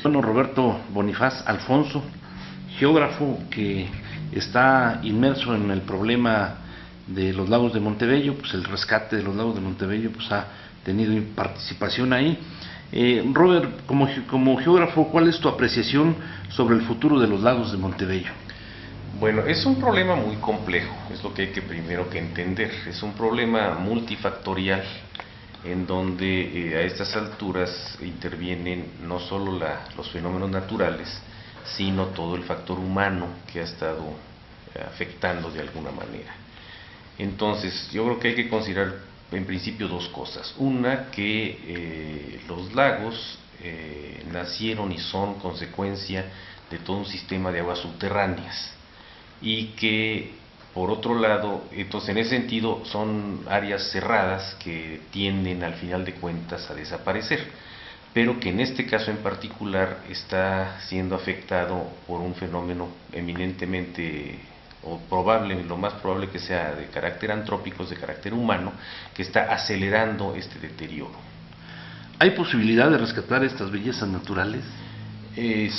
Bueno, Roberto Bonifaz Alfonso, geógrafo que está inmerso en el problema de los lagos de Montebello, pues el rescate de los lagos de Montebello pues ha tenido participación ahí. Robert, como geógrafo, ¿cuál es tu apreciación sobre el futuro de los lagos de Montebello? Bueno, es un problema muy complejo, es lo que hay que primero que entender. Es un problema multifactorial en donde a estas alturas intervienen no solo los fenómenos naturales, sino todo el factor humano que ha estado afectando de alguna manera. Entonces, yo creo que hay que considerar en principio dos cosas. Una, que los lagos nacieron y son consecuencia de todo un sistema de aguas subterráneas y que por otro lado, entonces en ese sentido son áreas cerradas que tienden al final de cuentas a desaparecer, pero que en este caso en particular está siendo afectado por un fenómeno eminentemente o probable, lo más probable que sea de carácter antrópico, de carácter humano, que está acelerando este deterioro. ¿Hay posibilidad de rescatar estas bellezas naturales?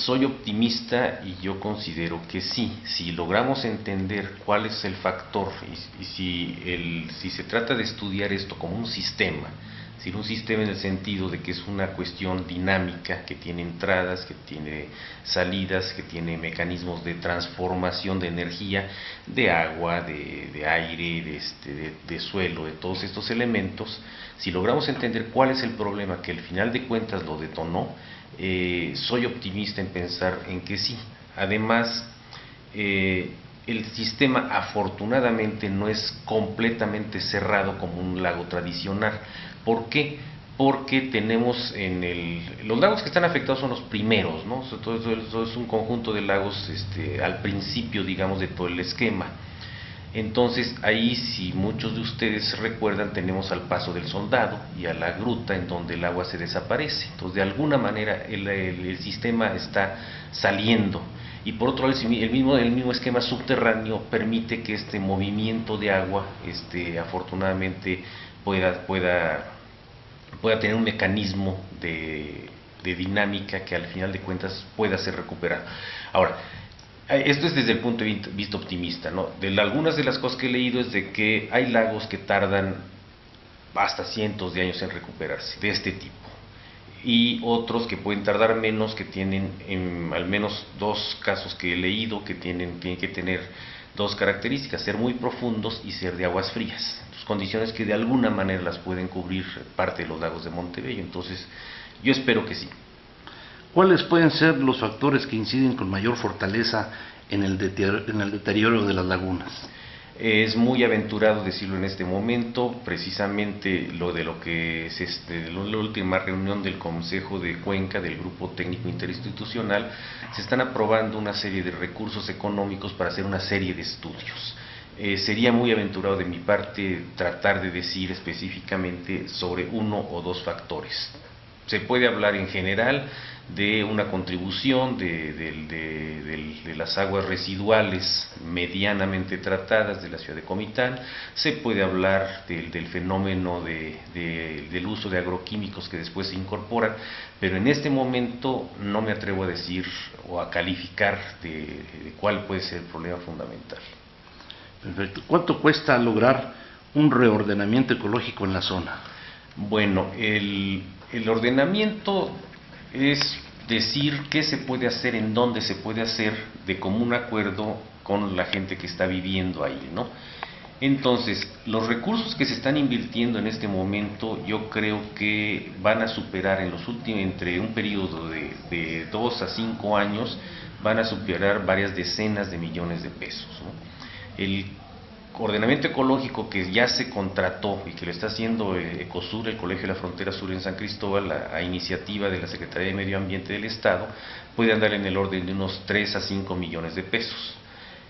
Soy optimista y yo considero que sí, si logramos entender cuál es el factor y si se trata de estudiar esto como un sistema, es decir, un sistema en el sentido de que es una cuestión dinámica, que tiene entradas, que tiene salidas, que tiene mecanismos de transformación de energía, de agua, de aire, de suelo, de todos estos elementos, si logramos entender cuál es el problema que al final de cuentas lo detonó, soy optimista en pensar en que sí. Además, el sistema afortunadamente no es completamente cerrado como un lago tradicional. ¿Por qué? Porque tenemos los lagos que están afectados son los primeros, ¿no? Todo es un conjunto de lagos al principio, digamos, de todo el esquema. Entonces ahí, si muchos de ustedes recuerdan, tenemos al Paso del Soldado y a la gruta en donde el agua se desaparece. Entonces de alguna manera el sistema está saliendo, y por otro lado el mismo esquema subterráneo permite que este movimiento de agua afortunadamente pueda tener un mecanismo de dinámica que al final de cuentas pueda ser recuperado. Ahora, esto es desde el punto de vista optimista, ¿no? Algunas de las cosas que he leído es de que hay lagos que tardan hasta cientos de años en recuperarse, de este tipo, y otros que pueden tardar menos, que tienen al menos dos casos que he leído, que tienen que tener dos características: ser muy profundos y ser de aguas frías, condiciones que de alguna manera las pueden cubrir parte de los lagos de Montebello. Entonces yo espero que sí. ¿Cuáles pueden ser los factores que inciden con mayor fortaleza en el deterioro de las lagunas? Es muy aventurado decirlo en este momento. Precisamente lo que es la última reunión del Consejo de Cuenca, del Grupo Técnico Interinstitucional, se están aprobando una serie de recursos económicos para hacer una serie de estudios. Sería muy aventurado de mi parte tratar de decir específicamente sobre uno o dos factores. Se puede hablar en general de una contribución de las aguas residuales medianamente tratadas de la ciudad de Comitán. Se puede hablar del fenómeno del uso de agroquímicos que después se incorporan, pero en este momento no me atrevo a decir o a calificar de cuál puede ser el problema fundamental. Perfecto. ¿Cuánto cuesta lograr un reordenamiento ecológico en la zona? Bueno, el ordenamiento es decir qué se puede hacer, en dónde se puede hacer, de común acuerdo con la gente que está viviendo ahí, ¿no? Entonces, los recursos que se están invirtiendo en este momento, yo creo que van a superar entre un periodo de 2 a 5 años, van a superar varias decenas de millones de pesos, ¿no? El ordenamiento ecológico que ya se contrató y que lo está haciendo Ecosur, el Colegio de la Frontera Sur en San Cristóbal, a iniciativa de la Secretaría de Medio Ambiente del Estado, puede andar en el orden de unos 3 a 5 millones de pesos.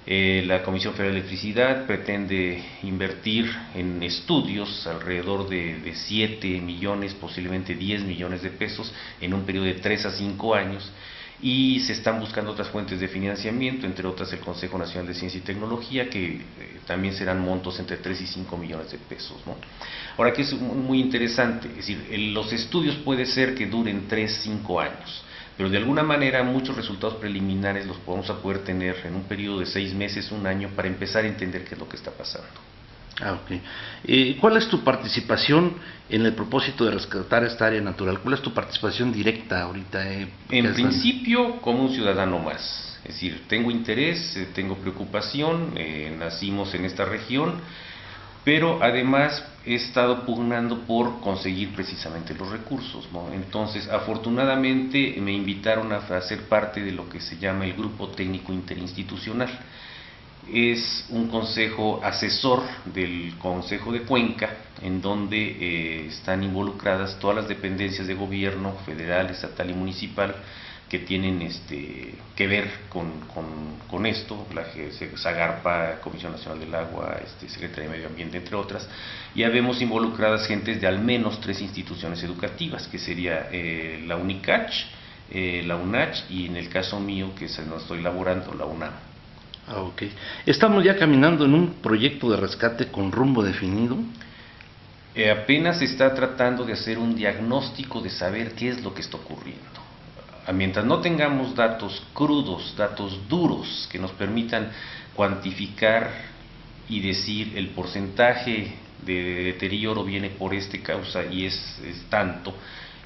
La Comisión Federal de Electricidad pretende invertir en estudios alrededor de 7 millones, posiblemente 10 millones de pesos en un periodo de 3 a 5 años, y se están buscando otras fuentes de financiamiento, entre otras el Consejo Nacional de Ciencia y Tecnología, que también serán montos entre 3 y 5 millones de pesos, ¿no? Ahora, que es muy interesante, es decir, los estudios puede ser que duren 3, 5 años, pero de alguna manera muchos resultados preliminares los vamos a poder tener en un periodo de 6 meses, un año, para empezar a entender qué es lo que está pasando. Ok. ¿Cuál es tu participación en el propósito de rescatar esta área natural? ¿Cuál es tu participación directa ahorita? En principio, como un ciudadano más. Es decir, tengo interés, tengo preocupación, nacimos en esta región, pero además he estado pugnando por conseguir precisamente los recursos, ¿no? Entonces, afortunadamente me invitaron a ser parte de lo que se llama el Grupo Técnico Interinstitucional. Es un consejo asesor del Consejo de Cuenca, en donde están involucradas todas las dependencias de gobierno federal, estatal y municipal que tienen que ver con esto, la Zagarpa, Comisión Nacional del Agua, Secretaría de Medio Ambiente, entre otras, y habemos involucradas gentes de al menos 3 instituciones educativas, que sería la UNICACH, la UNACH y en el caso mío, que no estoy laborando, la UNAM. Ok. ¿Estamos ya caminando en un proyecto de rescate con rumbo definido? Apenas se está tratando de hacer un diagnóstico de saber qué es lo que está ocurriendo. Mientras no tengamos datos crudos, datos duros, que nos permitan cuantificar y decir el porcentaje de deterioro viene por causa y es tanto,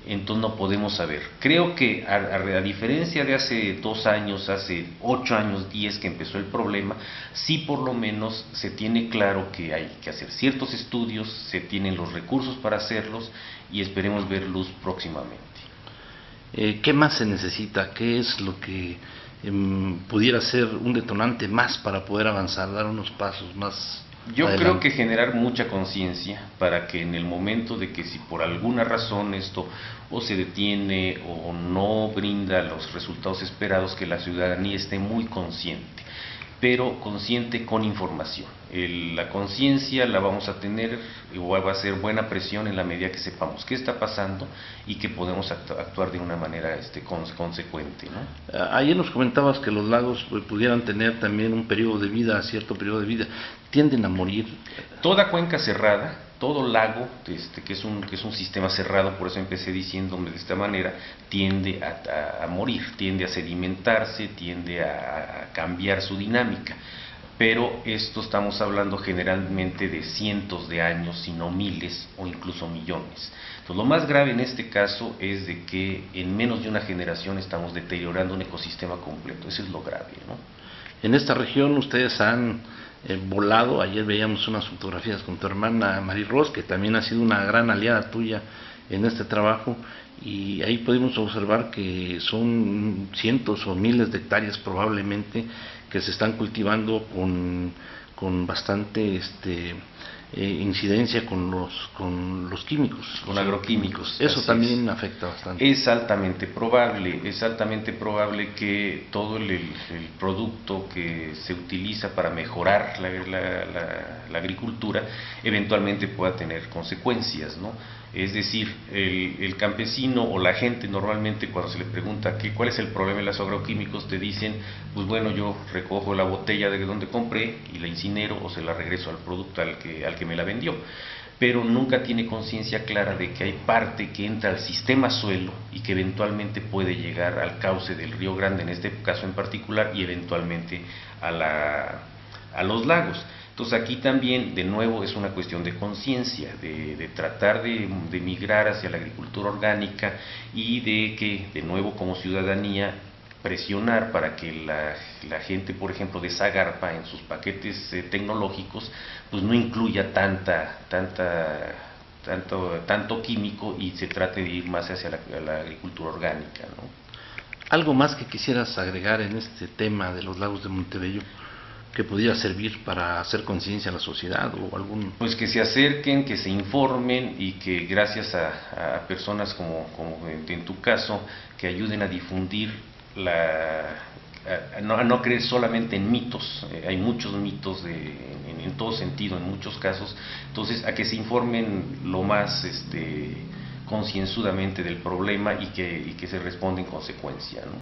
entonces no podemos saber. Creo que a diferencia de hace 2 años, hace 8 años, 10 que empezó el problema, sí por lo menos se tiene claro que hay que hacer ciertos estudios, se tienen los recursos para hacerlos y esperemos ver luz próximamente. ¿Qué más se necesita? ¿Qué es lo que pudiera ser un detonante más para poder avanzar, dar unos pasos más Yo adelante? creo que generar mucha conciencia para que en el momento de que si por alguna razón esto o se detiene o no brinda los resultados esperados, que la ciudadanía esté muy consciente, pero consciente con información. La conciencia la vamos a tener, o va a ser buena presión en la medida que sepamos qué está pasando y que podemos actuar de una manera consecuente, ¿no? Ayer nos comentabas que los lagos pudieran tener también un periodo de vida, cierto periodo de vida, tienden a morir. Toda cuenca cerrada, todo lago, que es un sistema cerrado, por eso empecé diciéndome de esta manera, tiende a morir, tiende a sedimentarse, tiende a cambiar su dinámica. Pero esto estamos hablando generalmente de cientos de años, si no miles o incluso millones. Entonces, lo más grave en este caso es de que en menos de una generación estamos deteriorando un ecosistema completo. Eso es lo grave, ¿no? En esta región ustedes han volado, ayer veíamos unas fotografías con tu hermana Marie Ros, que también ha sido una gran aliada tuya en este trabajo, y ahí podemos observar que son cientos o miles de hectáreas probablemente que se están cultivando con bastante incidencia con los químicos, con agroquímicos. Eso también afecta bastante. Es altamente probable que todo el producto que se utiliza para mejorar la agricultura eventualmente pueda tener consecuencias, ¿no? Es decir, el campesino o la gente normalmente cuando se le pregunta cuál es el problema de los agroquímicos, te dicen, pues bueno, yo recojo la botella de donde compré y la incinero o se la regreso al producto al que me la vendió, pero nunca tiene conciencia clara de que hay parte que entra al sistema suelo y que eventualmente puede llegar al cauce del Río Grande, en este caso en particular, y eventualmente a los lagos. Entonces aquí también, de nuevo, es una cuestión de conciencia, de tratar de migrar hacia la agricultura orgánica y de que, de nuevo, como ciudadanía, presionar para que la gente, por ejemplo, de Zagarpa en sus paquetes tecnológicos, pues no incluya tanto químico y se trate de ir más hacia la agricultura orgánica, ¿no? ¿Algo más que quisieras agregar en este tema de los lagos de Montebello que pudiera servir para hacer conciencia a la sociedad o algún? Pues que se acerquen, que se informen y que gracias a personas como en tu caso, que ayuden a difundir a no creer solamente en mitos. Hay muchos mitos en todo sentido, en muchos casos. Entonces, a que se informen lo más concienzudamente del problema y que se responda en consecuencia, ¿no?